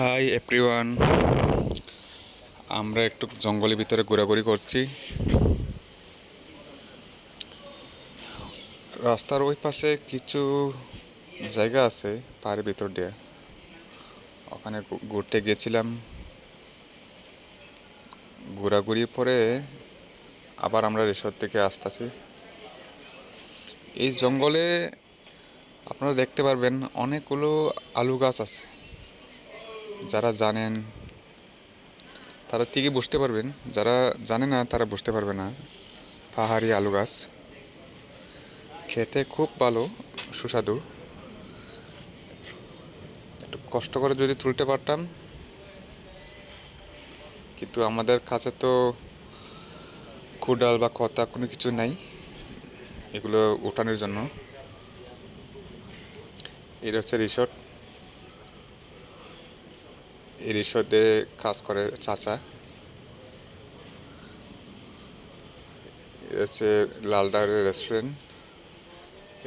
Hi everyone, আমরা একটু জঙ্গলের ভিতরে ঘোরাঘুরি করছি। রাস্তার ওই পাশে কিছু জায়গা আছে পাহাড়ের ভিতর দিয়ে, ওখানে ঘুরতে গেছিলাম। ঘোরাঘুরির পরে আবার আমরা রিসোর্ট থেকে আসতেছি। এই জঙ্গলে আপনারা দেখতে পারবেন অনেকগুলো আলু গাছ আছে। যারা জানেন তারা ঠিকই বুঝতে পারবেন, যারা জানে না তারা বুঝতে পারবে না। পাহাড়ি আলু গাছ খেতে খুব ভালো, সুস্বাদু। একটু কষ্ট করে যদি তুলতে পারতাম, কিন্তু আমাদের কাছে তো কুড়াল বা কতা কোনো কিছু নাই এগুলো উঠানোর জন্য। এটা হচ্ছে রিসোর্ট। এই রিসোর্টে কাজ করে চাচা। এটা হচ্ছে লালডারের রেস্টুরেন্ট।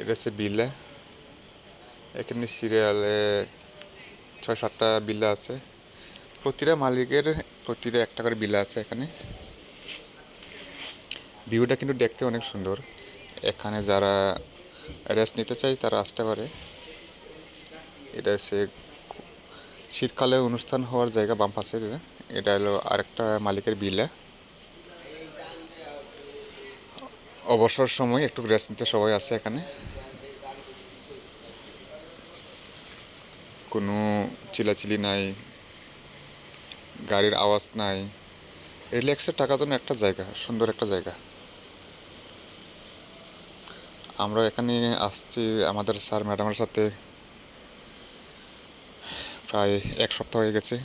এটা হচ্ছে বিল্লা। এখানে সিরিয়ালে 6-7টা বিল্লা আছে। প্রতিটা মালিকের প্রতিটা একটা করে বিল্লা আছে এখানে। ভিউটা কিন্তু দেখতে অনেক সুন্দর। এখানে যারা রেস্ট নিতে চায় তারা আসতে পারে। এটা হচ্ছে শীতকালে অনুষ্ঠান হওয়ার জায়গা বাম পাশে। এটা হলো আরেকটা মালিকের বিল্লা। অবসর সময় একটু রেস্ট নিতে সবাই আসে এখানে। কোনো চিলাচিলি নাই, গাড়ির আওয়াজ নাই। রিল্যাক্সের টাকার জন্য একটা জায়গা, সুন্দর একটা জায়গা। আমরা এখানে আসছি আমাদের স্যার ম্যাডামের সাথে প্রায় 1 সপ্তাহ হয়ে গেছে।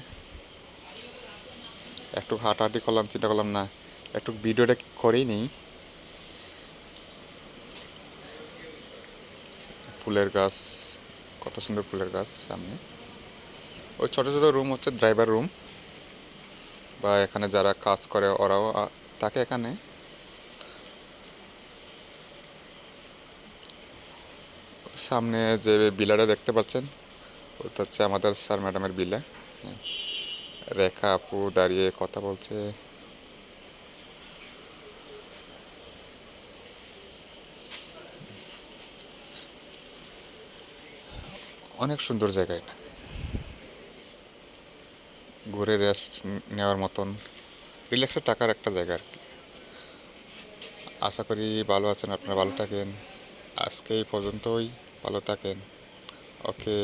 একটু হাঁটাহাঁটি করলাম, চিন্তা করলাম না একটু ভিডিওটা করেই নিই। ফুলের গাছ, কত সুন্দর ফুলের গাছ সামনে। ওই ছোটো ছোটো রুম হচ্ছে ড্রাইভার রুম, বা এখানে যারা কাজ করে ওরাও থাকে এখানে। সামনে যে বিলাটা দেখতে পাচ্ছেন ওটা হচ্ছে আমাদের স্যার ম্যাডামের বিলা। রেখা আপু দাঁড়িয়ে কথা বলছে। অনেক সুন্দর জায়গা এটা, ঘুরে রেস্ট নেওয়ার মতন রিল্যাক্সের টাকার একটা জায়গা আর কি। আশা করি ভালো আছেন আপনারা, ভালো থাকেন। আজকে এই পর্যন্তই, ভালো থাকেন। ওকে।